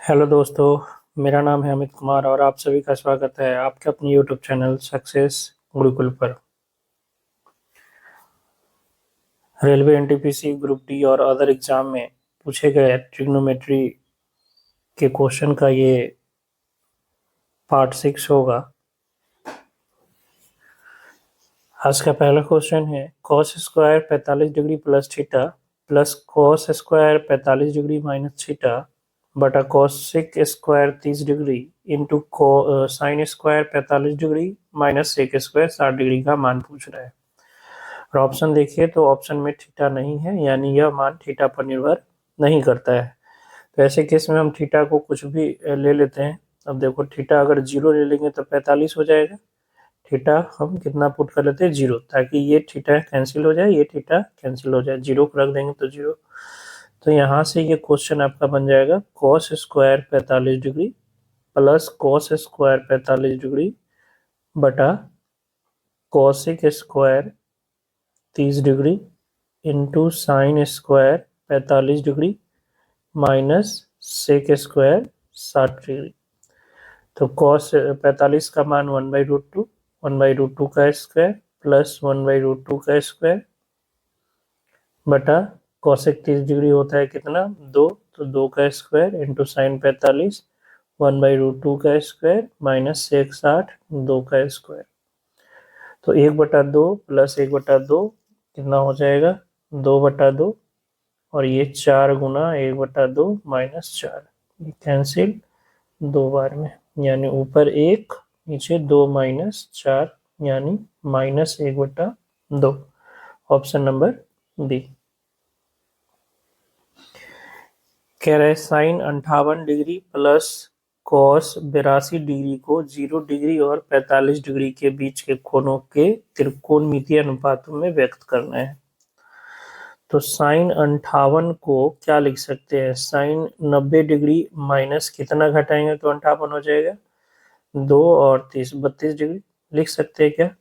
Hello दोस्तों। मेरा नाम है अमित कुमार और आप सभी का स्वागत है आपके अपने यूट्यूब चैनल सक्सेस गुरुकुल पर। रेलवे एनटीपीसी ग्रुप डी और अदर एग्जाम में पूछे गए ट्रिग्नोमेट्री के क्वेश्चन का ये पार्ट 6 होगा। आज का पहला क्वेश्चन है cos square 45 degree plus theta plus cos square 45 degree minus theta बटा cosec square 30 degree into sine square 45 degree minus sec square 60 degree का मान पूछ रहा है। और ऑप्शन देखिए तो ऑप्शन में थीटा नहीं है, यानी यह मान थीटा पर निर्भर नहीं करता है। तो ऐसे केस में हम थीटा को कुछ भी ले लेते हैं। अब देखो थीटा अगर 0 ले लेंगे तो 45 हो जाएगा। थीटा हम कितना पुट कर लेते हैं 0, ताकि ये थीटा कैंसिल हो जाए, ये थीटा कैंसिल हो जाए, 0 को रख देंगे तो 0। तो यहाँ से ये क्वेश्चन आपका बन जाएगा cos square 45 degree plus cos square 45 degree बटा cosec square 30 degree into sine square 45 degree minus sec square 60 degree. तो कॉस 45 का मान 1/√2, 1/√2 का स्क्वायर प्लस 1/√2 का स्क्वायर बटा कॉसेक 30 डिग्री होता है कितना 2, तो 2 का स्क्वायर इंटू साइन 45 1/√2 का स्क्वायर माइनस सेक 60 2 का स्क्वायर। तो 1/2 प्लस 1/2 कितना हो जाएगा 2/2, और ये 4 गुना 1/2 माइनस 4, ये कैंसिल 2 बार में, यानी ऊपर 1 नीचे 2 माइनस 4, यानी माइनस 1/2। Option number B. कह रहे sine 58 degree plus cos 82 degree को 0 डिग्री और 45 डिग्री के बीच के कोणों के त्रिकोणमितीय अनुपातों में व्यक्त करना है। तो साइन 58 को क्या लिख सकते हैं, साइन 90 डिग्री माइनस कितना घटाएंगे तो 58 हो जाएगा 2 और 30 32 डिग्री लिख सकते हैं क्या।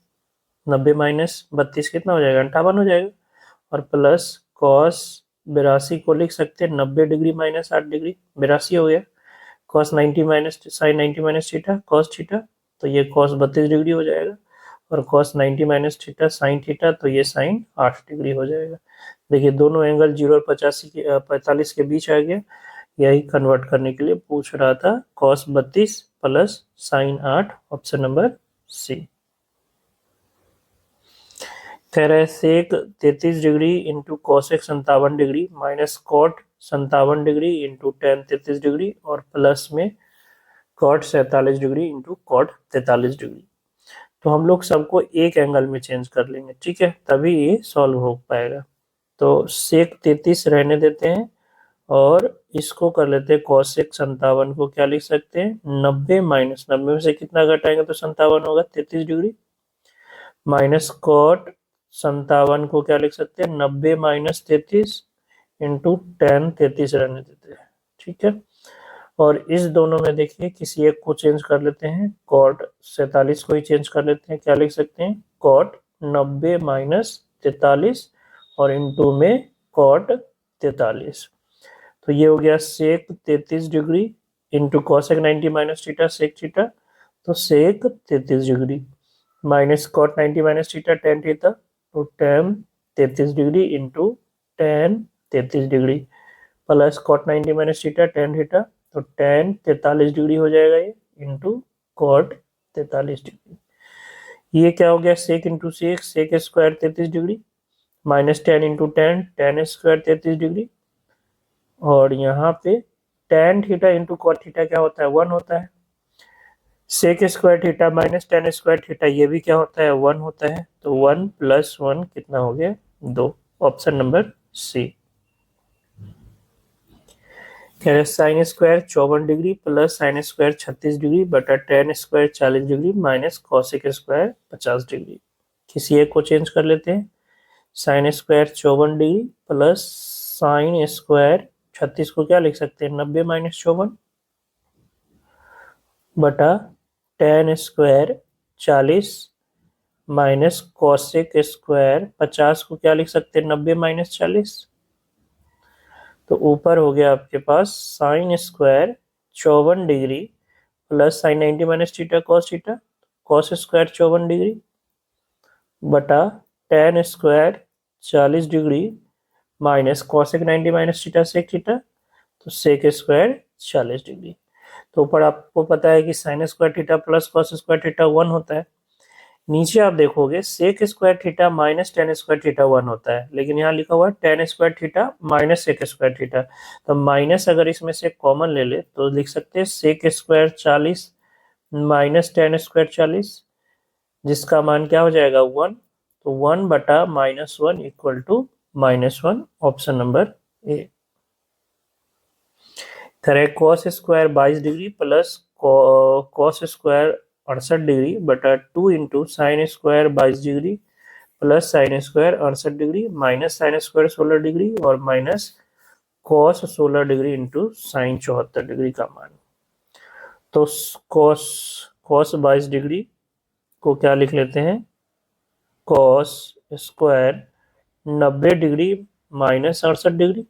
90 माइनस 32 कितना हो जाएगा 58 हो जाएगा। और प्लस कॉस 82 को लिख सकते हैं 90 डिग्री माइनस 8 डिग्री 82 हो गया। Cos 90 minus sine 90 minus theta cos theta, तो ये कॉस 32 डिग्री हो जाएगा। और cos 90 minus theta sine theta, तो ये साइन 8 डिग्री हो जाएगा। देखिए दोनों एंगल 0 और 45 के बीच आ गया। यही कन्वर्ट करने के लिए पूछ रहा था cos 32 plus sine 8, option number C. कह रहे sec 33 degree into cosec 57 degree minus cot 57 degree into tan 33 degree और प्लस में cot 47 degree into cot 43 degree. तो हम लोग सबको एक एंगल में चेंज कर लेंगे, ठीक है, तभी ये सॉल्व हो पाएगा। तो सेक 33 रहने देते हैं और इसको कर लेते हैं कॉसेक 57 को क्या लिख सकते हैं 90 माइनस 90 में से कितना घटाएंगे तो 57 होगा 33 डिग्री माइनस कॉट 57 को क्या लिख सकते हैं 90 माइनस 33 इंटू टेन 33 रहने देते हैं, ठीक है। और इस दोनों में देखिए किसी एक को चेंज कर लेते हैं, कॉट 47 को ही चेंज कर लेते हैं, क्या लिख सकते हैं कॉट 90 माइनस 43 और इंटू में कॉट 43। तो ये हो गया sec 33 degree into cosec 90 minus theta sec theta, तो sec 33 degree minus cot 90 minus theta tan theta, तो tan 33 degree into tan 33 degree plus cot 90 minus theta tan theta, तो tan 43 degree हो जाएगा ये इंटू कॉट 43 डिग्री। ये क्या हो गया sec into sec sec square 33 degree minus tan into tan tan square 33 degree, और यहाँ पे tan theta into cot theta क्या होता है 1 होता है। Sec square theta minus tan square theta ये भी क्या होता है 1 होता है। तो 1 प्लस 1 कितना हो गया 2, option number C. Sine square 54 degree plus sine square 36 degree बटा tan square 40 degree minus cosec square 50 degree. किसी एक को चेंज कर लेते हैं, sine square 54 degree plus sine square 36 को क्या लिख सकते हैं 90 माइनस 54 बटा tan square 40 minus cosec square 50 को क्या लिख सकते हैं 90 माइनस 40। तो ऊपर हो गया आपके पास sine square 54 degree plus sine 90 minus theta cos square 54 degree बटा tan square 40 degree minus cosec 90 minus theta sec theta, तो सेक स्क्वायर 40 डिग्री। तो ऊपर आपको पता है कि sine square theta plus cos square theta 1 होता है। नीचे आप देखोगे sec square theta minus tan square theta 1 होता है, लेकिन यहाँ लिखा हुआ है tan square theta minus sec square theta. तो माइनस अगर इसमें से कॉमन ले ले तो लिख सकते हैं sec square 40 minus tan square 40, जिसका मान क्या हो जाएगा 1। तो 1 बटा -1 equal to -1, option number A correct. Cos square 22 degree plus cos square 68 degree बटा 2 into sine square 22 degree plus sine square 68 degree minus sine square 16 degree और minus cos 16 degree into sine 74 degree का मान। तो cos 22 degree को क्या लिख लेते हैं, cos square 90 degree minus 68 degree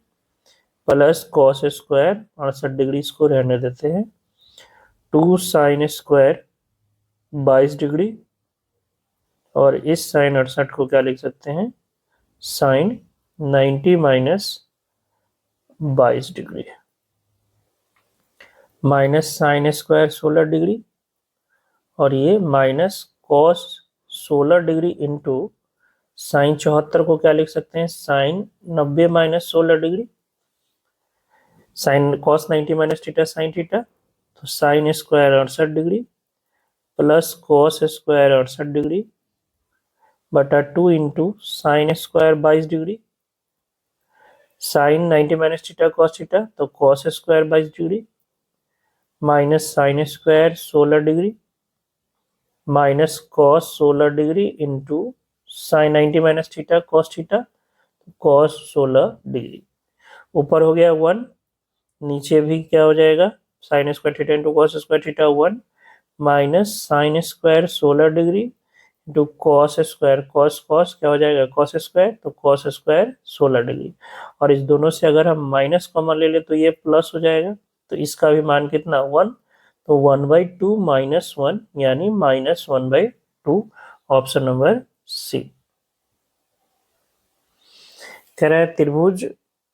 plus cos square 68 degree, इसको रहने देते हैं, 2 साइन स्क्वायर 22 डिग्री और इस साइन 68 को क्या लिख सकते हैं, sine 90 minus 22 degree minus sine square 16 degree और ये minus cos 16 degree into sine 74 को क्या लिख सकते हैं, sine 90 minus 16 degree, sine cos 90 minus theta sine theta, तो sine square 68 degree plus cos square 68 degree बटा 2 into sine square 22 degree, sine 90 minus theta cos theta, तो cos square 22 degree minus sine square 16 degree minus cos 16 degree into sign 90 minus theta cos theta, cos 16 degree. ऊपर हो गया 1, नीचे भी क्या हो जाएगा, sign square theta into cos square theta 1 minus sine square 16 degree into cos square cos cos क्या हो जाएगा कॉस स्क्वायर, तो कॉस स्क्वायर 16 डिग्री। और इस दोनों से अगर हम माइनस कॉमन ले ले तो ये प्लस हो जाएगा, तो इसका भी मान कितना 1, तो 1/2 माइनस 1 यानी -1/2, ऑप्शन नंबर सी। कह रहा है त्रिभुज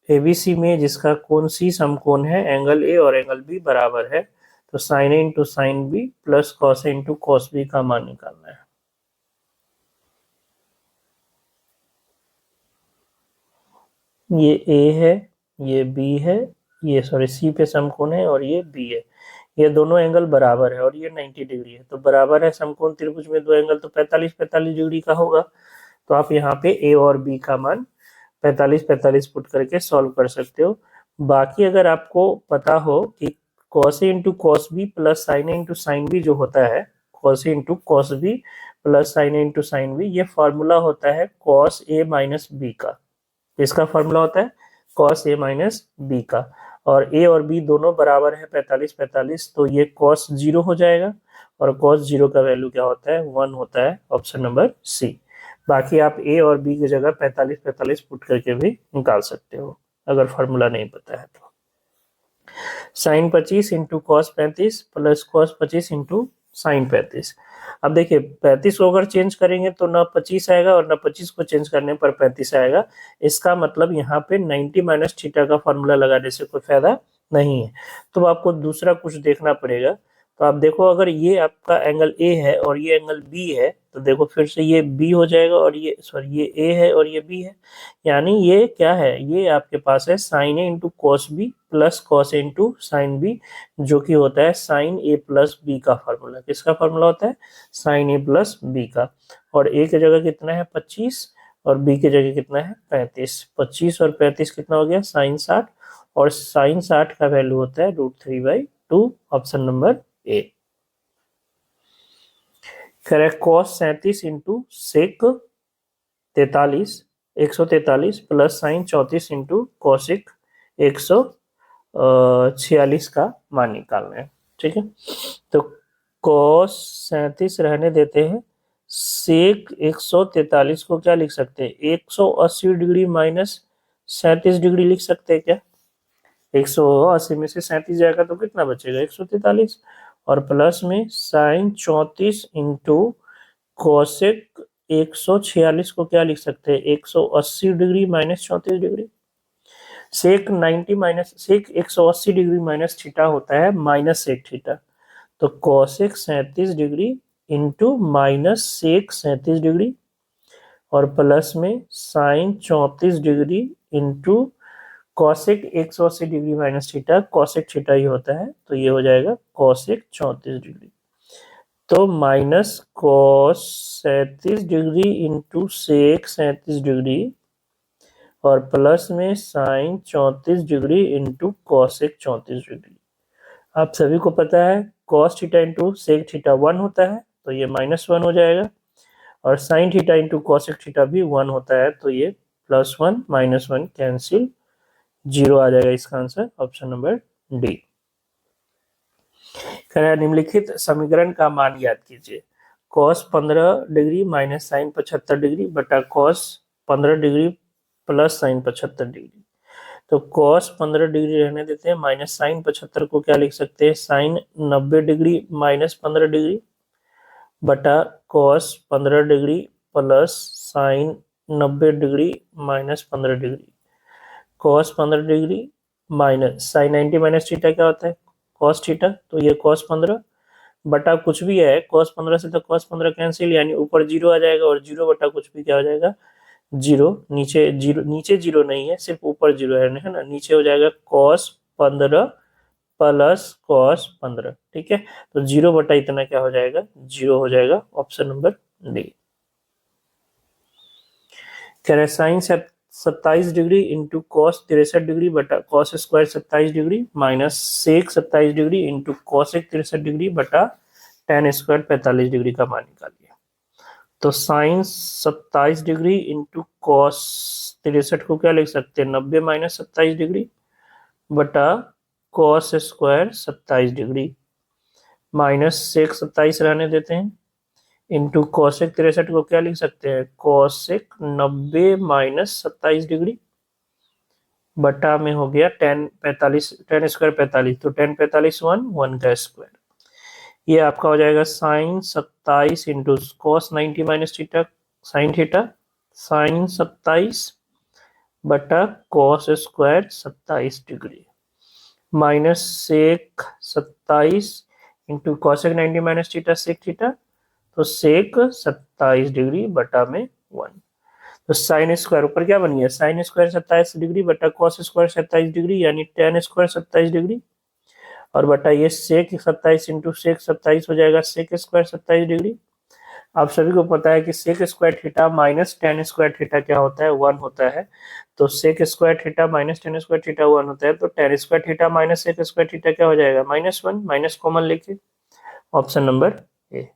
एबीसी में जिसका कोण सी समकोण है, एंगल ए और एंगल बी बराबर है, तो sine A into sine B plus cos A into cos B का मान निकालना है। ये ए है, ये बी है, ये सॉरी सी पे समकोण है और ये बी है। ये दोनों एंगल बराबर है और ये 90 डिग्री है, तो बराबर है समकोण त्रिभुज में दो एंगल, तो 45 डिग्री का होगा। तो आप यहाँ पे ए और बी का मान 45 पुट करके सॉल्व कर सकते हो। बाकी अगर आपको पता हो कि cos A into cos B plus sine A into sine B जो होता है, cos A into cos B plus sine A into sine B, ये फॉर्मूला होता है कॉस ए माइनस बी का। इसका फॉर्मूला होता है कॉस ए माइनस बी का, और ए और बी दोनों बराबर है 45, तो ये कॉस 0 हो जाएगा और कॉस 0 का वैल्यू क्या होता है 1 होता है, ऑप्शन नंबर सी। बाकी आप ए और बी की जगह 45 पुट करके भी निकाल सकते हो अगर फॉर्मूला नहीं पता है तो। Sine 25 into cos 35 plus cos 25 into sine 35। अब देखिए 35 को अगर चेंज करेंगे तो ना 25 आएगा और ना 25 को चेंज करने पर 35 आएगा। इसका मतलब यहाँ पे 90 माइनस थीटा का फॉर्मूला लगाने से कोई फायदा नहीं है, तो आपको दूसरा कुछ देखना पड़ेगा। तो आप देखो अगर ये आपका एंगल ए है और ये एंगल बी है, तो देखो फिर से ये बी हो जाएगा और ये सॉरी ये ए है और ये बी है, यानी ये क्या है, ये आपके पास है sine A into cos B plus cos A into sine B, जो कि होता है साइन ए प्लस बी का फॉर्मूला। किसका फॉर्मूला होता है, साइन ए प्लस बी का। और ए की जगह कितना है 25 और बी की जगह कितना है 35। 25 और 35 कितना हो गया साइन 60, और साइन 60 का वैल्यू होता है √3/2, option number A correct. Cos 37 into sec 43 143 plus sine 34 into cosec 146 का मान निकालना है, ठीक है। तो कॉस 37 रहने देते हैं, सेक 143 को क्या लिख सकते हैं 180 डिग्री माइनस 37 डिग्री लिख सकते हैं क्या, 180 में से 37 जाएगा तो कितना बचेगा, 143। और प्लस में साइन 34 इंटू कोसेक 146 को क्या लिख सकते हैं, 180 degree minus 34 degree. Sec 90 minus sec 180 degree minus theta होता है माइनस सेक थीटा। तो cosec 37 degree into minus sec 37 degree और प्लस में sine 34 degree into cosec 180 degree minus theta, cosec theta ही होता है, तो ये हो जाएगा कॉसेक 34 डिग्री। तो minus cos 37 degree into sec 37 degree और प्लस में sine 34 degree into cosec 34 degree. आप सभी को पता है cos theta into sec theta 1 होता है, तो ये -1 हो जाएगा। और sine theta into cosec theta भी 1 होता है, तो ये +1 -1 कैंसिल, 0 आ जाएगा इसका आंसर, ऑप्शन नंबर डी। निम्नलिखित समीकरण का मान याद कीजिए। cos 15 degree minus sine 75 degree बटा cos 15 degree plus sine 75 degree. तो cos 15 डिग्री रहने देते हैं, माइनस साइन 75 को क्या लिख सकते हैं, साइन 90 डिग्री माइनस 15 डिग्री बटा cos 15 degree plus sine 90 degree minus 15 degree. cos 15 degree minus sine 90 minus theta क्या होता है, cos थीटा, तो ये cos 15 बटा कुछ भी है, cos 15 से तो cos 15 कैंसिल, यानी ऊपर 0 आ जाएगा और 0 बटा कुछ भी क्या हो जाएगा, 0। नीचे 0 नहीं है, सिर्फ ऊपर 0 है ना, नीचे हो जाएगा cos 15 प्लस cos 15, ठीक है। तो 0 बटा इतना क्या हो जाएगा, 0 हो जाएगा, ऑप्शन नंबर डी। कह रहे sine 27 degree into cos 63 degree बटा cos square 27 degree minus sec 27 degree into cosec 63 degree बटा टेन स्क्वायर 45 डिग्री का मान निकालिए। तो साइन 27 डिग्री इंटू कॉस 63 को क्या लिख सकते हैं, 90 माइनस 27 डिग्री बटा cos square 27 degree minus sec 27 रहने देते हैं इंटू कॉसेक 63 को क्या लिख सकते हैं, कॉसेक 90 माइनस 27 डिग्री बटा में हो गया टेन स्क्वायर 45, तो 10 45 1 का स्क्वायर। ये आपका हो जाएगा sine 27 into cos 90 minus theta sine theta, sine 27 बटा cos square 27 degree minus sec 27 into cosec 90 minus theta sec theta, तो सेक 27 डिग्री बटा में 1। तो साइन स्क्वायर ऊपर क्या बन गया, साइन स्क्वायर 27 डिग्री बटा कॉस स्क्वायर 27 डिग्री यानी टेन स्क्वायर 27 डिग्री और बटा ये सेक 27 इंटू सेक 27 हो जाएगा सेक स्क्वायर 27 डिग्री। आप सभी को पता है कि sec square theta minus tan square theta क्या होता है, 1 होता है। तो sec square theta minus tan square theta 1 होता है, तो tan square theta minus sec square theta क्या हो जाएगा, -1, माइनस कॉमन लेके ऑप्शन नंबर ए।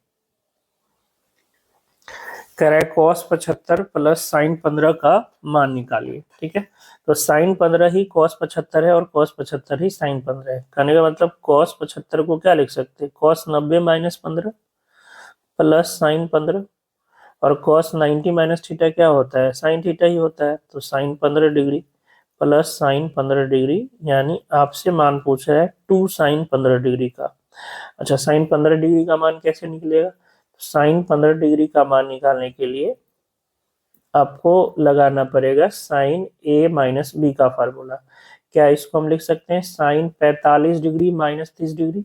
कह रहा है cos 75 प्लस साइन 15 का मान निकालिए, ठीक है। तो साइन 15 ही cos 75 है और cos 75 ही साइन 15 है। कहने का मतलब cos 75 को क्या लिख सकते हैं, cos 90 माइनस 15 प्लस साइन 15 और cos 90 माइनस थीटा क्या होता है, साइन थीटा ही होता है, तो sine 15 degree plus sine 15 degree, यानी आपसे मान पूछ रहा है 2 साइन 15 डिग्री का। अच्छा, साइन 15 डिग्री का मान कैसे निकलेगा, साइन 15 डिग्री का मान निकालने के लिए आपको लगाना पड़ेगा साइन ए माइनस बी का फार्मूला। क्या इसको हम लिख सकते हैं, साइन 45 डिग्री माइनस 30 डिग्री,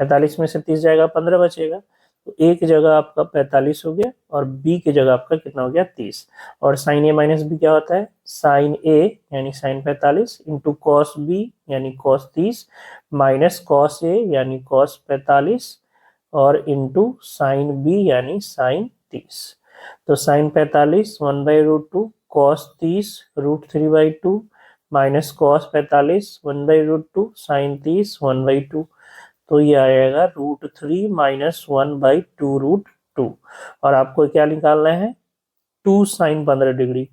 45 में से 30 जाएगा 15 बचेगा, तो ए की जगह आपका 45 हो गया और बी की जगह आपका कितना हो गया 30। और साइन ए माइनस बी क्या होता है, साइन ए यानी साइन 45 इंटू कॉस बी यानी कॉस 30 माइनस कॉस ए यानी कॉस 45 और इंटू साइन बी यानी साइन 30। तो sine 45 1/√2 cos 30 √3/2 minus cos 45 1/√2 sine 30 1/2, तो ये आएगा √3 माइनस 1/2√2। और आपको क्या निकालना है, 2 साइन 15 डिग्री,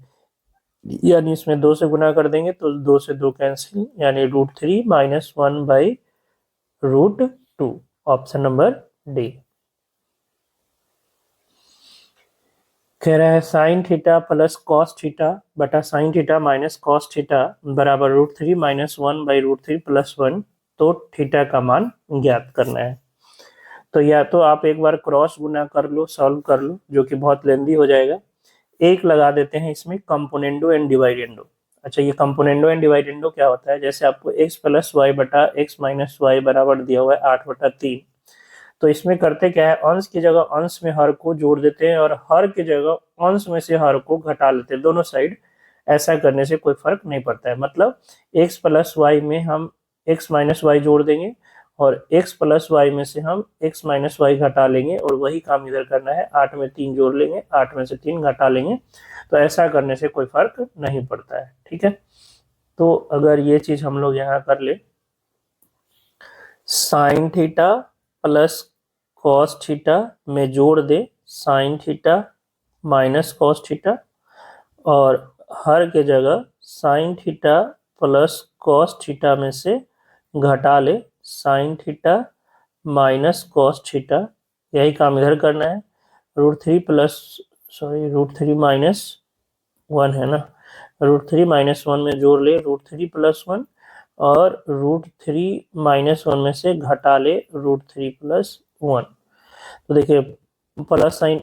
यानी इसमें 2 से गुना कर देंगे तो 2 से 2 कैंसिल, यानी √3 माइनस 1/√2, ऑप्शन नंबर डी। कह रहा है sine theta plus cos theta बटा sine theta minus cos theta बराबर √3 माइनस 1/√3 प्लस 1। तो थीटा का मान ज्ञात करना है। तो या तो आप एक बार क्रॉस गुना कर लो, सॉल्व कर लो, जो कि बहुत लेंदी हो जाएगा। एक लगा देते हैं इसमें कंपोनेंडो एंड डिवाइडेंडो। अच्छा, ये कंपोनेंडो एंड डिवाइडेंडो क्या होता है? जैसे आपको x प्लस वाई बटा एक्स माइनस वाई बराबर दिया हुआ है 8/3। तो इसमें करते क्या है, अंश की जगह अंश में हर को जोड़ देते हैं और हर की जगह अंश में से हर को घटा लेते हैं, दोनों साइड। ऐसा करने से कोई फर्क नहीं पड़ता है। मतलब x प्लस वाई में हम x माइनस वाई जोड़ देंगे और x प्लस वाई में से हम x माइनस वाई घटा लेंगे, और वही काम इधर करना है। 8 में 3 जोड़ लेंगे, 8 में से 3 घटा लेंगे। तो ऐसा करने से कोई फर्क नहीं पड़ता है। ठीक है, तो अगर ये चीज हम लोग यहाँ कर ले, sine theta plus cos theta में जोड़ दे sine theta minus cos theta, और हर के जगह sine theta plus cos theta में से घटा ले sine theta minus cos theta. यही काम इधर करना है। √3 माइनस 1 है ना, √3 माइनस 1 में जोड़ ले √3 प्लस 1, और √3 माइनस 1 में से घटा ले √3 प्लस 1। तो देखिए, plus sign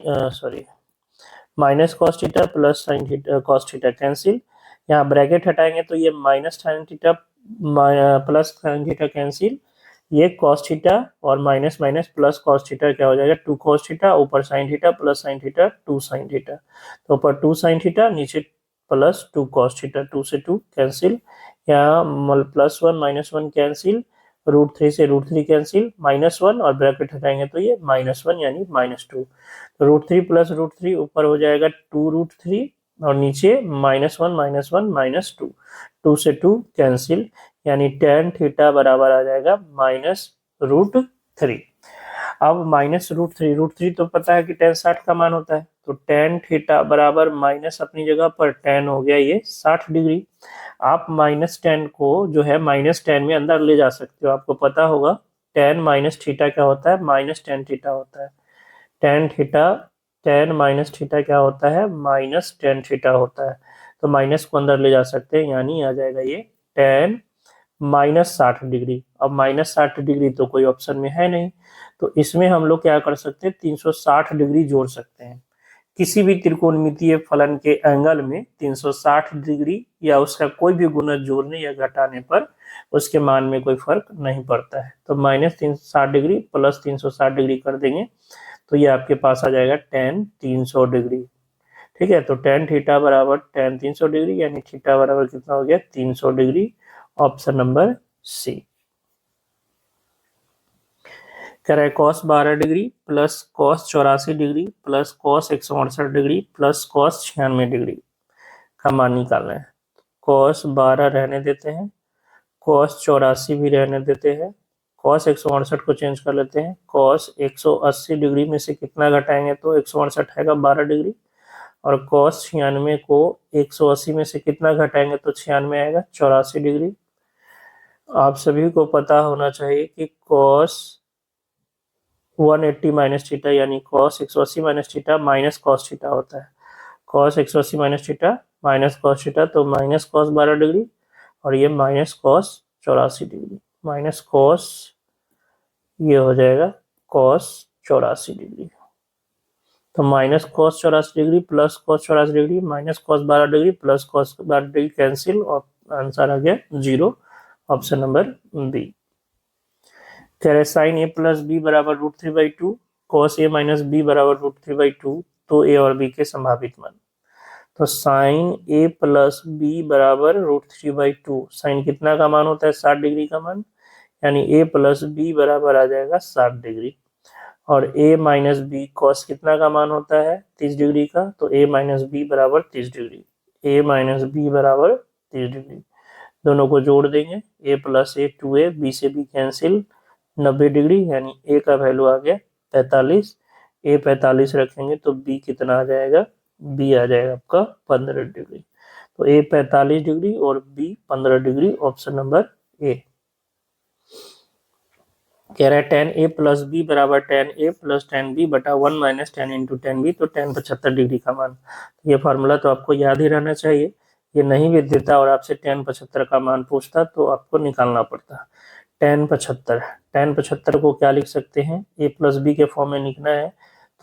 minus cos theta plus sine theta cos theta cancel. यहाँ ब्रैकेट हटाएंगे तो ये minus sine theta plus sine theta cancel. ये कॉस थीटा और minus minus plus cos theta क्या हो जाएगा, 2 कॉस थीटा, ऊपर sign theta plus sine theta 2 sign theta. तो ऊपर 2 साइन थीटा, नीचे प्लस 2 कॉस थीटा, 2 से 2 कैंसिल। यहाँ प्लस 1 माइनस 1 कैंसिल, √3 से √3 कैंसिल, -1 और ब्रैकेट हटाएंगे तो ये -1 यानी -2। √3 प्लस √3 ऊपर हो जाएगा 2√3 और नीचे -1 -1 -2 से 2 कैंसिल, यानी tan थीटा बराबर आ जाएगा -√3। अब -√3 तो पता है कि tan 60 का मान होता है, तो tan थीटा बराबर माइनस अपनी जगह पर tan हो गया ये 60 डिग्री। आप -tan को जो है -tan में अंदर ले जा सकते हो। आपको पता होगा tan माइनस थीटा क्या होता है, -tan थीटा होता है। tan माइनस थीटा क्या होता है, -tan थीटा होता है। तो माइनस को अंदर ले जा सकते हैं, यानी आ जाएगा ये tan -60 डिग्री। अब -60 डिग्री तो कोई ऑप्शन में है नहीं, तो इसमें हम लोग क्या कर सकते हैं, 360 डिग्री जोड़ सकते हैं। किसी भी त्रिकोणमितीय फलन के एंगल में 360 डिग्री या उसका कोई भी गुणज जोड़ने या घटाने पर उसके मान में कोई फर्क नहीं पड़ता है। तो -360 डिग्री प्लस 360 डिग्री कर देंगे तो ये आपके पास आ जाएगा tan 300 डिग्री। ठीक है, तो tan थीटा बराबर tan 300 डिग्री, यानी थीटा बराबर कितना हो गया, 300 डिग्री। Option number C. कह रहा है cos 12 degree plus cos 84 degree plus cos 168 degree plus cos 96 degree का मान निकालना है। cos 12 रहने देते हैं, cos 84 भी रहने देते हैं, cos 168 को चेंज कर लेते हैं। cos 180 डिग्री में से कितना घटाएंगे तो 168 आएगा 12 डिग्री, और cos 96 को 180 में से कितना घटाएंगे तो 96 आएगा 84 डिग्री। आप सभी को पता होना चाहिए कि cos 180 माइनस थीटा यानी cos 180 minus theta minus cos theta होता है। cos 180 minus theta minus cos theta, तो माइनस cos 12 डिग्री और ये minus cos 84 degree, minus cos ये हो जाएगा cos 84 डिग्री। तो minus cos 84 degree plus cos 84 degree minus cos 12 degree plus cos 12 degree cancel, और आंसर आ गया 0। Option number B. कह रहे साइन ए प्लस बी बराबर √3/2, cos ए माइनस बी बराबर √3/2, तो ए और बी के संभावित मान। तो साइन ए प्लस बी बराबर √3/2, साइन कितना का मान होता है, 60 डिग्री का मान, यानी ए प्लस बी बराबर आ जाएगा 60 डिग्री। और a माइनस बी कॉस कितना का मान होता है, 30 डिग्री का, तो a माइनस बी बराबर 30 डिग्री, a माइनस बी बराबर 30 डिग्री। दोनों को जोड़ देंगे, a plus a 2a, b से b कैंसिल, 90 डिग्री, यानी a का वैल्यू आ गया 45। a 45 रखेंगे तो b कितना आ जाएगा, b आ जाएगा आपका 15 डिग्री। तो a 45 डिग्री और b 15 degree, option number A. कह रहा है टेन ए प्लस बी बराबर tan A plus tan B बटा 1 minus tan into tan B, तो टेन 75 डिग्री का मान। ये फार्मूला तो आपको याद ही रहना चाहिए। ये नहीं भी देता और आपसे टेन 75 का मान पूछता तो आपको निकालना पड़ता। टेन 75, टेन 75 को क्या लिख सकते हैं, ए प्लस बी के फॉर्म में लिखना है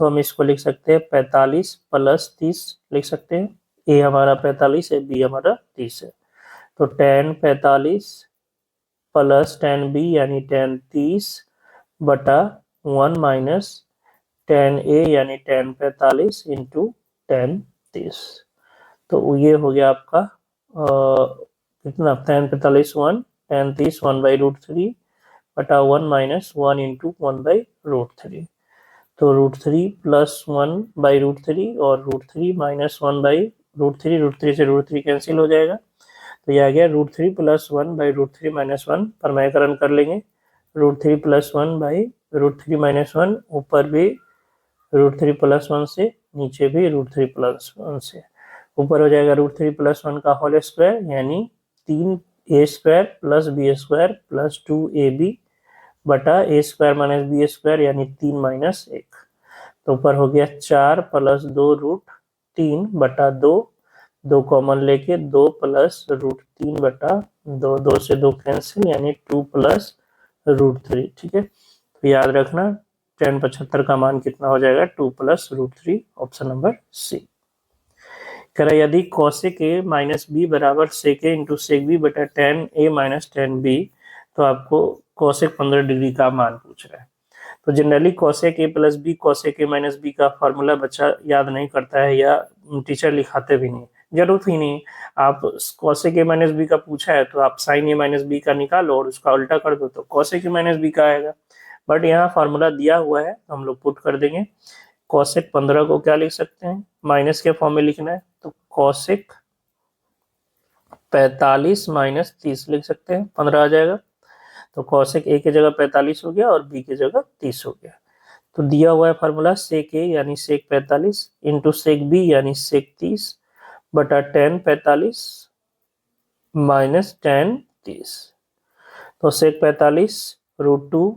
तो हम इसको लिख सकते हैं 45 प्लस 30 लिख सकते हैं। ए हमारा 45 है, बी हमारा 30 है, तो टेन 45 प्लस टेन बी यानी टेन 30 बटा 1 माइनस टेन ए यानी टेन 45 इंटू टेन 30। तो ये हो गया आपका कितना, tan 45 1, tan 30 1 by root three बटा 1 minus 1 into 1 by root three. तो root three plus 1 by root three और root three minus 1 by root three से रूट थ्री कैंसिल हो जाएगा, तो यह आ गया root three plus 1 by root three minus 1, परमायकरण कर लेंगे। Root three plus 1 by root three minus 1, ऊपर भी रूट थ्री प्लस 1 से, नीचे भी रूट थ्री प्लस 1 से, ऊपर हो जाएगा रूट थ्री प्लस 1 का होल स्क्वायर यानी 3a² plus b² plus 2ab बटा a² माइनस b² यानी 3 माइनस 1। तो ऊपर हो गया 4 प्लस 2 रूट 3 बटा 2, 2 कॉमन लेके 2 प्लस रूट 3 बटा 2, 2 से 2 कैंसिल यानी 2 प्लस रूट 3। ठीक है, तो याद रखना टेन 75 का मान कितना हो जाएगा, 2 plus root 3, option number C. कह रहा है यदि कॉसेक ए माइनस बी बराबर sec A into sec B बटा tan A minus tan B, तो आपको कॉसेक 15 डिग्री का मान पूछ रहा है। तो generally cosec A plus B cosec A minus B का फॉर्मूला बच्चा याद नहीं करता है या टीचर लिखाते भी नहीं, जरूरत ही नहीं। आप कॉसेक ए माइनस बी का पूछा है तो आप साइन ए माइनस बी का निकालो और उसका उल्टा कर दो तो कॉसेक ए माइनस बी का आएगा। बट यहाँ फार्मूला दिया हुआ है तो हम लोग पुट कर देंगे। कॉसेक 15 को क्या लिख सकते हैं, माइनस के फॉर्म में लिखना है तो कॉसेक 45 माइनस 30 लिख सकते हैं, 15 आ जाएगा। तो कॉसेक ए की जगह 45 हो गया और बी की जगह 30 हो गया। तो दिया हुआ है फार्मूला सेक ए यानी सेक 45 इंटू सेक बी यानी सेक 30 बटा टेन 45 माइनस टेन 30। तो sec 45 root 2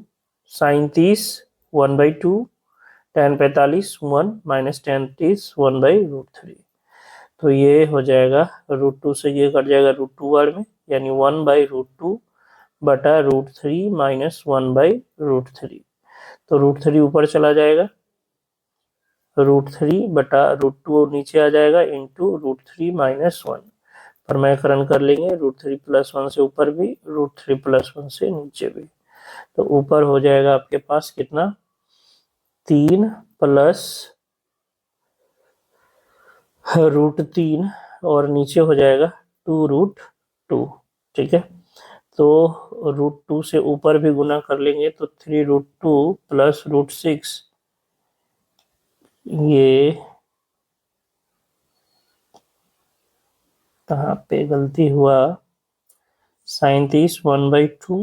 sine 30 1 by 2, tan 45 1 minus tan 30 1 by root 3। तो ये हो जाएगा रूट 2 से ये कट जाएगा रूट 2 वर्ड में यानी 1 बाई रूट 2 बटा रूट 3 माइनस 1 बाई रूट 3। तो रूट 3 ऊपर चला जाएगा, रूट 3 बटा रूट 2 नीचे आ जाएगा इंटू रूट 3 माइनस 1, परमायकरण कर लेंगे। रूट 3 प्लस 1 से ऊपर भी, रूट 3 प्लस 1 से नीचे भी। तो ऊपर हो जाएगा आपके पास कितना, 3 प्लस रूट 3 और नीचे हो जाएगा 2 रूट 2। ठीक है, तो रूट 2 से ऊपर भी गुना कर लेंगे तो 3 रूट 2 प्लस रूट 6, ये कहाँ पे गलती हुआ, sine 30 1 by 2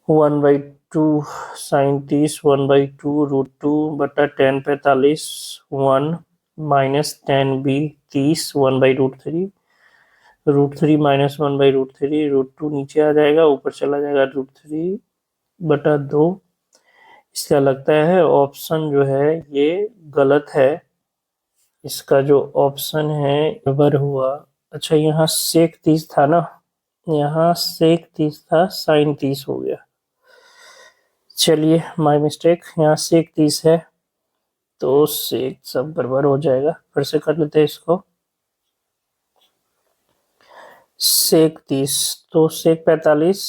1 by 2 sine 30 1 by 2 root 2 बटा tan 45 1 minus tan B 30 1 by root 3 minus 1 by root 3, root 2 नीचे आ जाएगा, ऊपर चला जाएगा रूट 3 बटा 2। इसका लगता है ऑप्शन जो है ये गलत है, इसका जो ऑप्शन है बराबर हुआ। अच्छा यहाँ सेक 30 था ना, यहाँ सेक 30 था, साइन 30 हो गया। चलिए माय मिस्टेक, यहाँ सेक 30 है तो सेक सब बराबर हो जाएगा। फिर से कर लेते हैं इसको, सेक 30 तो सेक 45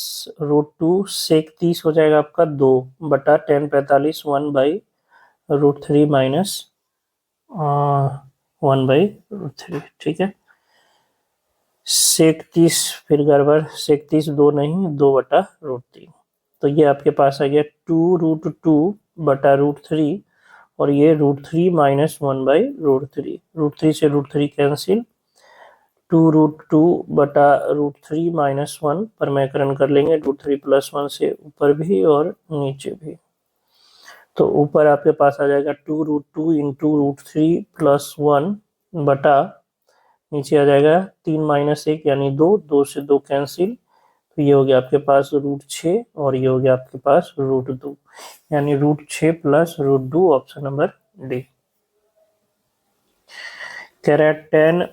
रूट 2 सेक 30 हो जाएगा आपका 2 बटा tan 45 1 by root 3 minus 1 by root 3। ठीक है, सेक 30 फिर गड़बड़, सेक 30 2 नहीं 2 बटा रूट 3। तो ये आपके पास आ गया 2 रूट 2 बटा रूट 3 और ये root 3 minus 1 by root 3, root 3 से रूट 3 कैंसिल, 2 रूट 2 बटा रूट 3 माइनस 1, परमायकरण कर लेंगे। रूट 3 प्लस 1 से ऊपर भी और नीचे भी। तो ऊपर आपके पास आ जाएगा 2 रूट 2 इंटू रूट 3 प्लस 1 बटा नीचे आ जाएगा 3 माइनस 1 यानी 2, 2 से 2 कैंसिल, तो ये हो गया आपके पास √6 और ये हो गया आपके पास √2, यानी √6 प्लस √2, ऑप्शन नंबर डी। कह रहा है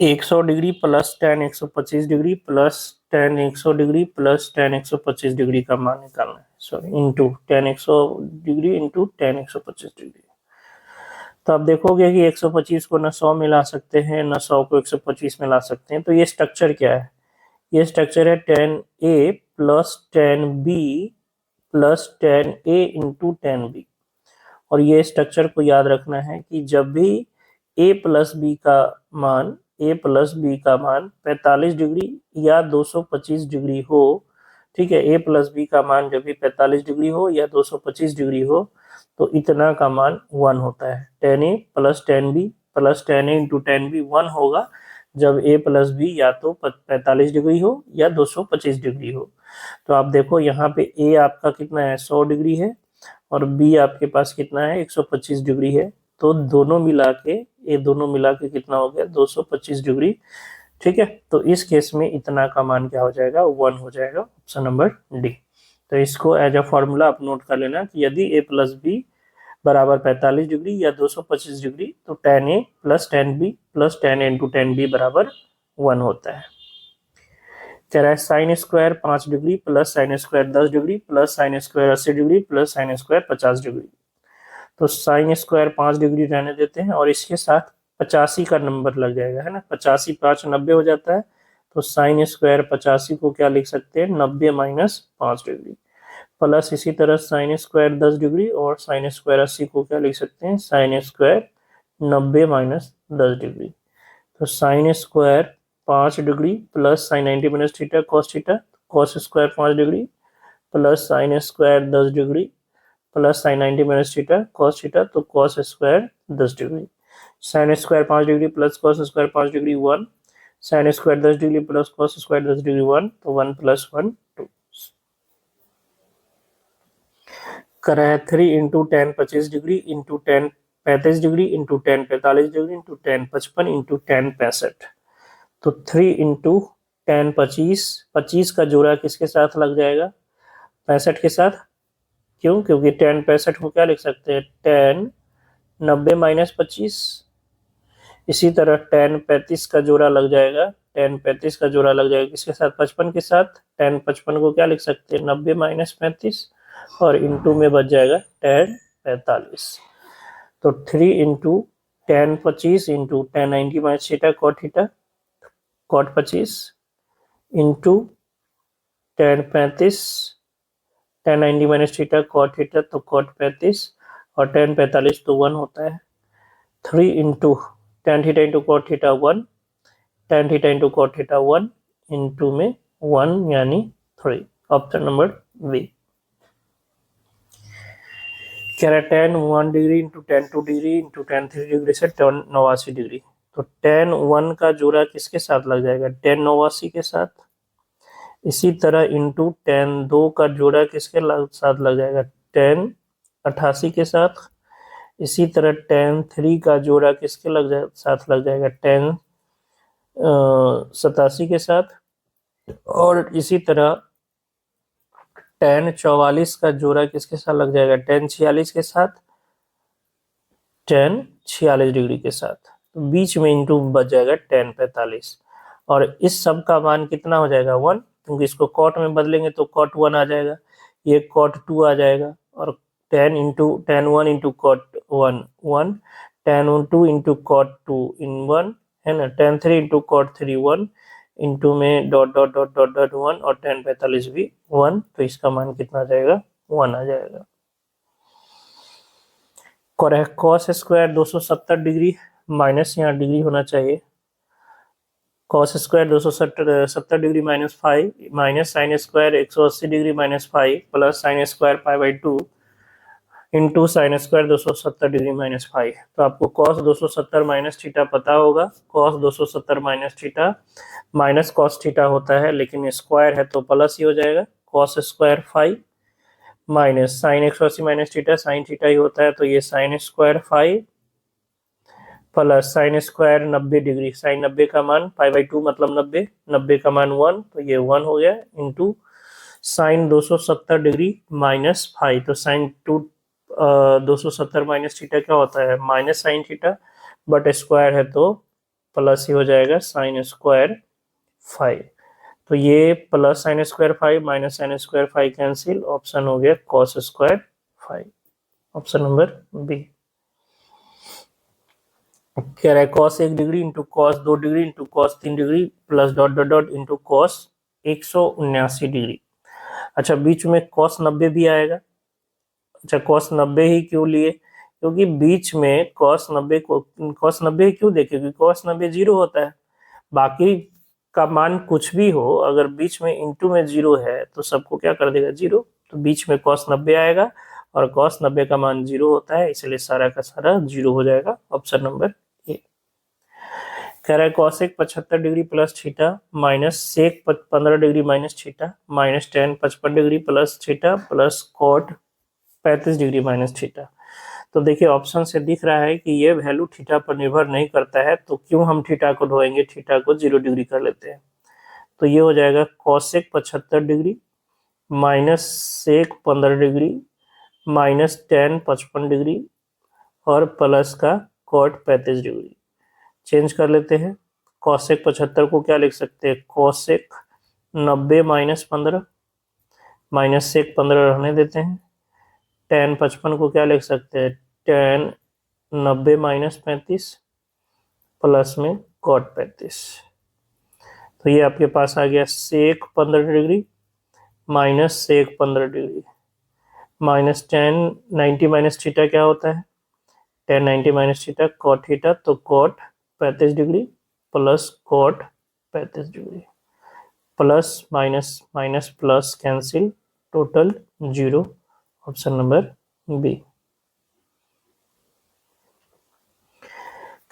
100 degree plus tan 125 degree plus tan 100 degree plus tan 125 degree का मान निकालना है, sorry into tan 100 degree into tan 125 degree. तो आप देखोगे कि 125 को न 100 में ला सकते हैं न 100 को 125 में ला सकते हैं। तो ये स्ट्रक्चर क्या है? ये स्ट्रक्चर है tan A plus tan B plus tan A into tan B। और ये स्ट्रक्चर को याद रखना है कि जब भी a प्लस बी का मान 45 डिग्री या 225 डिग्री हो, ठीक है, a प्लस बी का मान जब भी 45 डिग्री हो या 225 डिग्री हो तो इतना का मान 1 होता है। tan a plus tan b plus tan a into tan b 1 होगा जब a प्लस बी या तो 45 डिग्री हो या 225 डिग्री हो। तो आप देखो यहाँ पे a आपका कितना है, 100 डिग्री है, और b आपके पास कितना है, 125 डिग्री है। तो दोनों मिला के कितना हो गया, 225 डिग्री। ठीक है, तो इस केस में इतना का मान क्या हो जाएगा, 1 हो जाएगा, ऑप्शन नंबर डी। तो इसको एज अ फॉर्मूला आप नोट कर लेना कि यदि a प्लस बी बराबर 45 डिग्री या 225 डिग्री तो tan a plus tan b plus tan a into tan b बराबर 1 होता है। कह रहा है sign square 5 degree plus sine square 10 degree plus sine square 80 degree plus sine square 50 degree. तो साइन स्क्वायर 5 डिग्री रहने देते हैं और इसके साथ 85 का नंबर लग जाएगा, है ना, 85 5 90 हो जाता है। तो साइन स्क्वायर 85 को क्या लिख सकते हैं, 90 माइनस 5 डिग्री, प्लस इसी तरह साइन स्क्वायर 10 डिग्री और साइन स्क्वायर 80 को क्या लिख सकते हैं, साइन स्क्वायर 90 माइनस 10 डिग्री। तो sine square 5 degree plus sine 90 minus theta cos theta, cos square 5 degree plus sine square 10 degree plus sine 90 minus theta cos theta, तो cos square 10 degree. Sine square 5 degree plus cos square 5 degree 1, sine square 10 degree plus cos square 10 degree 1, तो 1 plus 1 2। करा है 3 into tan 25 degree into tan 35 degree into ten 45 degree into ten 55 into ten 65। तो 3 into tan 25 का जोड़ा किसके साथ लग जाएगा, 65 के साथ। क्यों? क्योंकि टेन 65 को क्या लिख सकते हैं, टेन 90 माइनस 25। इसी तरह टेन 35 का जोड़ा लग जाएगा, टेन 35 का जोड़ा लग जाएगा किसके साथ, 55 के साथ। टेन 55 को क्या लिख सकते हैं, 90 माइनस 35, और इंटू में बच जाएगा टेन 45। तो 3 into tan 25 into tan 90 minus theta cot 25 into tan 35 tan 90 minus theta cot theta, तो कॉट 35 और टेन 45 तो 1 होता है। 3 into tan theta into cot theta 1, tan theta into cot theta 1 into में 1 यानी 3, ऑप्शन नंबर बी। कह रहा है ten 1 degree into ten 2 degree into ten 3 degree से टेन 89 डिग्री। तो टेन 1 का जोड़ा किसके साथ लग जाएगा, टेन 89 के साथ। इसी तरह इंटू टेन 2 का जोड़ा किसके साथ लग जाएगा, टेन 88 के साथ। इसी तरह टेन 3 का जोड़ा किसके साथ लग जाएगा, टेन 87 के साथ। और इसी तरह टेन 44 का जोड़ा किसके साथ लग जाएगा, टेन 46 के साथ, टेन 46 डिग्री के साथ। तो बीच में इंटू बच जाएगा टेन 45, और इस सब का मान कितना हो जाएगा, 1, क्योंकि इसको कॉट में बदलेंगे तो कॉट 1 आ जाएगा, ये कॉट 2 आ जाएगा, और tan 1 into cot 1 1, tan 2 into cot 2 इन 1, है ना, टेन 3 इंटू कॉट 3 1, इंटू में dot dot dot dot dot 1, और टेन 45 भी 1, तो इसका मान कितना आ जाएगा, 1 आ जाएगा। कॉस स्क्वायर 270 डिग्री माइनस यहाँ डिग्री होना चाहिए, cos square 270 degree minus 5 minus sine square 180 degree minus 5 plus sine square 5/2 into sine square 270 degree minus 5। तो आपको कॉस 270 माइनस थीटा पता होगा, cos 270 minus theta minus cos theta होता है, लेकिन स्क्वायर है तो प्लस ही हो जाएगा, cos square 5 minus sine 180 minus theta sine theta ही होता है, तो ये sine square 5 plus sine square 90 degree, sine 90 का मान π/2 मतलब 90, 90 का मान 1, तो ये 1 हो गया, into sine 270 degree minus five, तो साइन 270 माइनस थीटा क्या होता है, minus sine theta, but square है तो प्लस ही हो जाएगा साइन स्क्वायर 5। तो ये plus sine square 5 minus sine square 5 cancel, option हो गया cos square 5, option number B. कह रहा है cos 1 degree into cos 2 degree into cos 3 degree plus dot dot dot into cos 179 degree. अच्छा, बीच में कॉस 90 भी आएगा। अच्छा, कॉस 90 ही क्यों लिए, क्योंकि बीच में कॉस 90 को कॉस 90 क्यों देखे, क्योंकि कॉस 90 जीरो होता है, बाकी का मान कुछ भी हो, अगर बीच में इंटू में जीरो है तो सबको क्या कर देगा, जीरो, तो बीच में कॉस 90 आएगा और कॉस 90 का मान जीरो होता है, इसलिए सारा का सारा जीरो हो जाएगा, ऑप्शन नंबर ए। कह रहा है cosec 75 degree plus theta minus sec 15 degree minus theta minus tan 55 degree plus theta plus cot 35 degree minus theta. तो देखिए ऑप्शन से दिख रहा है कि ये वैल्यू थीटा पर निर्भर नहीं करता है, तो क्यों हम थीटा को ढोएंगे, थीटा को 0 डिग्री कर लेते हैं। तो ये हो जाएगा cosec 75 degree minus sec 15 degree minus tan 55 degree और प्लस का कॉट 35 डिग्री। चेंज कर लेते हैं, कॉसेक 75 को क्या लिख सकते हैं, कॉसेक 90 माइनस 15 माइनस सेक 15 रहने देते हैं, टेन 55 को क्या लिख सकते हैं, टेन 90 माइनस 35 प्लस में कॉट 35। तो ये आपके पास आ गया sec 15 degree minus sec 15 degree minus tan 90 minus theta क्या होता है, tan 90 minus theta cot theta, तो cot 35 degree plus cot 35 degree, plus minus minus plus cancel, total 0, option number B.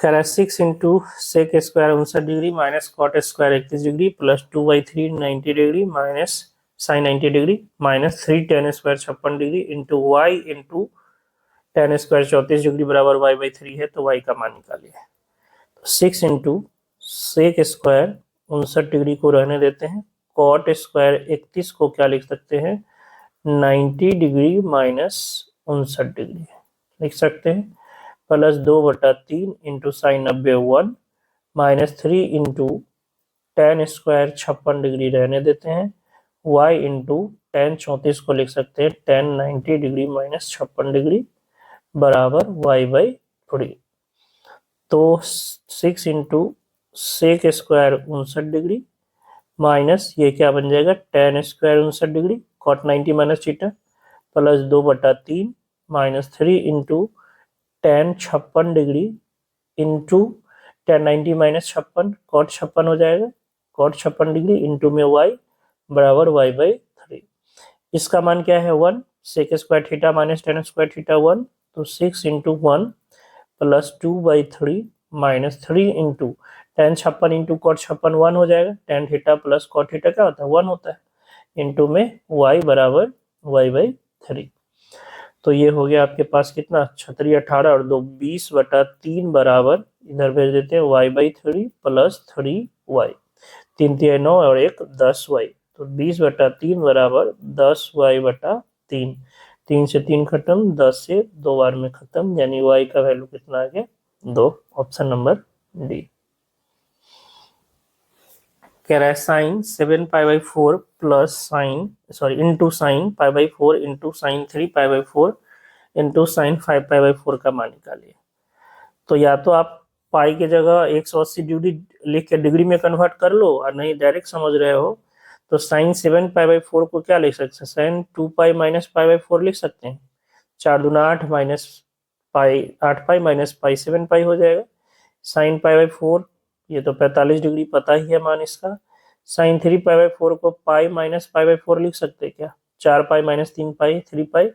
कह रहा है 6 into sec square 59 degree minus cot square 31 degree plus 2/3 90 degree minus sine 90 degree minus 3 tan square 56 degree into Y into tan square 34 degree बराबर y/3 है, तो y का मान निकालिए। तो 6 इंटू सेक स्क्वायर 59 डिग्री को रहने देते हैं, कॉट स्क्वायर 31 को क्या लिख सकते हैं, 90 डिग्री माइनस 59 डिग्री लिख सकते हैं, plus 2/3 into sine 90 1 minus 3 into tan square 56 degree रहने देते हैं, y इंटू टेन 34 को लिख सकते हैं टेन 90 डिग्री माइनस 56 डिग्री बराबर y/3। तो 6 into sec square 59 degree minus ये क्या बन जाएगा, tan square 59 degree cot 90 minus theta plus 2/3 minus 3 into tan 56 degree into tan 90 minus 56 cot 56 हो जाएगा, कॉट 56 डिग्री इंटू में y बराबर y/3। इसका मान क्या है 1, sec square theta minus tan square theta 1, तो 6 into 1 plus 2/3 minus 3 into tan 56 into cot 56 1 हो जाएगा, tan theta plus cot theta क्या होता है 1 होता है, इंटू में y बराबर y/3। तो ये हो गया आपके पास कितना, 36 18 और 2 20/3 बराबर इधर भेज देते हैं y/3 प्लस 3y, 3 3 9 और 1 10y, तो 20/3 बराबर 10y/3, 3 से 3 खत्म, 10 से 2 बार में खत्म, यानी y का वैल्यू कितना आ गया 2, ऑप्शन नंबर डी। कह रहा है sine 7π/4 plus sine into sine π/4 into sine 3π/4 into sine 5π/4 का मान निकालिए। तो या तो आप पाई की जगह 180 डिग्री लिख के डिग्री में कन्वर्ट कर लो, और नहीं डायरेक्ट समझ रहे हो तो साइन 7π/4 को क्या लिख सकते हैं, साइन 2π माइनस π/4 लिख सकते हैं, 4 दूना 8 माइनस पाई 8π माइनस पाई 7π हो जाएगा, साइन π/4 ये तो 45 डिग्री पता ही है मान इसका, साइन 3π/4 को पाई माइनस π/4 लिख सकते हैं क्या, 4π माइनस 3π 3π,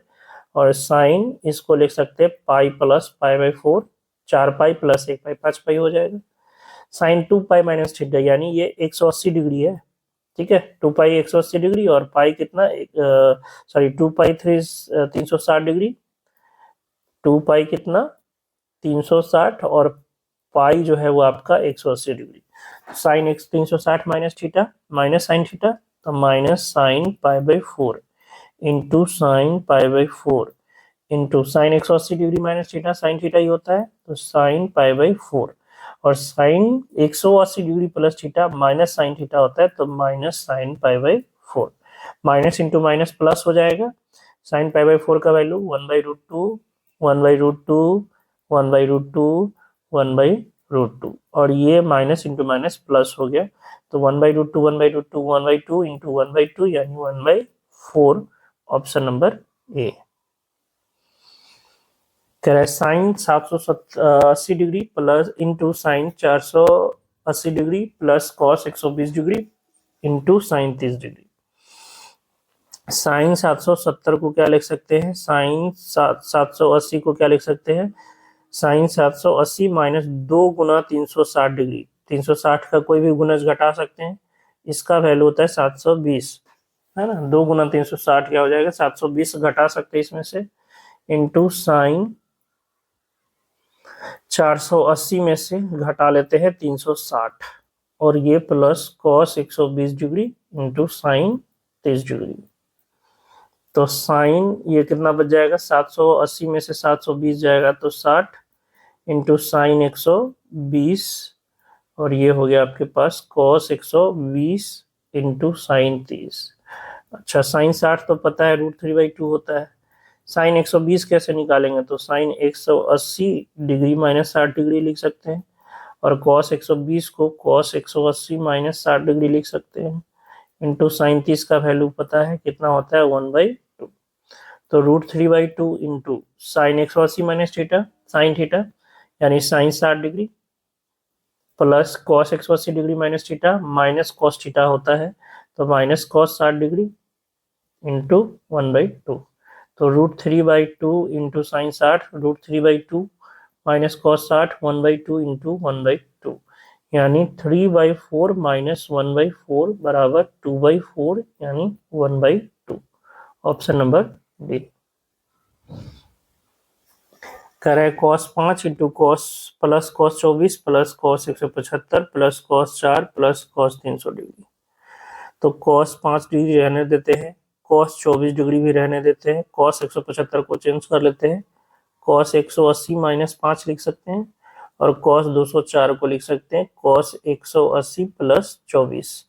और साइन इसको लिख सकते हैं पाई प्लस π/4, 4π प्लस 1π 5π हो जाएगा, साइन 2π माइनस थीटा यानी ये 180 डिग्री है, ठीक है, 2π 180 डिग्री और पाई कितना, सॉरी 2π 360 डिग्री, 2π कितना 360 और पाई जो है वो आपका 180 degree. Sine x 360 minus theta minus sine theta, तो minus sine pi by 4 into sine pi by 4 into sine 180 degree minus theta, sine theta ही होता है, तो साइन पाई बाई 4, और sine 180 degree plus theta minus sine theta होता है, तो minus sine pi by 4। Minus into minus plus हो जाएगा। साइन पाई बाई 4 का वैल्यू 1/√2 1/√2 1/√2 1/√2, और ये माइनस इंटू माइनस प्लस हो गया, तो 1/√2 1/√2 1/2 इंटू 1/2 यानी 1/4, ऑप्शन नंबर ए। कह रहा है sine 780 degree plus into sine 480 degree plus cos 120 degree into sine 30 degree. Sine 770 को क्या लिख सकते हैं, साइन 780 को क्या लिख सकते हैं, साइन 780 माइनस 2 गुना 360 डिग्री, 360 का कोई भी गुणज घटा सकते हैं, इसका वैल्यू होता है 720, है ना। 2 गुना 360 क्या हो जाएगा, 720 घटा सकते हैं इसमें से, इंटू साइन 480 में से घटा लेते हैं 360, और ये plus cos 120 degree into sine 30 degree. तो साइन ये कितना बच जाएगा, 780 में से 720 जाएगा तो 60 इंटू साइन 120, और ये हो गया आपके पास कॉस 120 इंटू साइन 30। अच्छा, साइन 60 तो पता है √3/2 होता है। साइन 120 कैसे निकालेंगे, तो साइन 180 डिग्री माइनस 60 डिग्री लिख सकते हैं, और कॉस 120 को कॉस 180 माइनस 60 डिग्री लिख सकते हैं, इंटू साइन 30 का वैल्यू पता है कितना होता है 1/2, तो √3/2 into sine 180 minus theta sine theta यानी sine 60 degree plus cos 180 degree minus theta minus cos theta होता है, तो माइनस कॉस 60 डिग्री इंटू 1/2, तो √3/2 into sign 60 √3/2 minus cos 60 1/2 into 1/2, यानी 3/4 माइनस 1/4 बराबर 2/4 यानी 1/2, ऑप्शन नंबर बी। कह रहे cos 5 into cos plus cos 24 plus cos 175 plus cos 4 plus cos 300 degree. तो कॉस 5 डिग्री रहने देते हैं, कॉस 24 डिग्री भी रहने देते हैं, कॉस 175 को चेंज कर लेते हैं, कॉस 180 माइनस 5 लिख सकते हैं, और कॉस 204 को लिख सकते हैं कॉस 180 प्लस 24,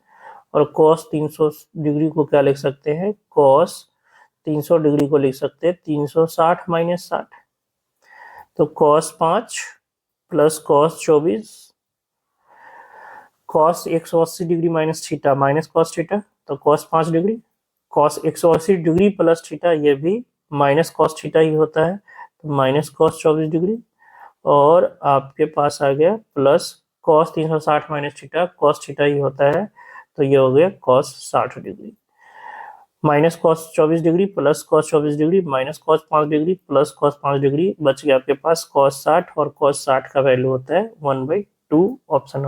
और कॉस 300 डिग्री को क्या लिख सकते हैं, कॉस 300 डिग्री को लिख सकते हैं 360 माइनस 60, तो cos 5 plus cos 24 cos 180 degree minus theta minus cos theta, तो cos 5 degree cos 180 degree plus theta ये भी माइनस कॉस थीटा ही होता है, तो माइनस कॉस 24 डिग्री, और आपके पास आ गया plus cos 360 minus theta cos theta ही होता है, तो ये हो गया cos 60 degree, minus cos 24 degree plus cos 24 degree minus cos 5 degree plus cos 5 degree, बच गया आपके पास कॉस 60, और कॉस 60 का वैल्यू होता है 1/2, ऑप्शन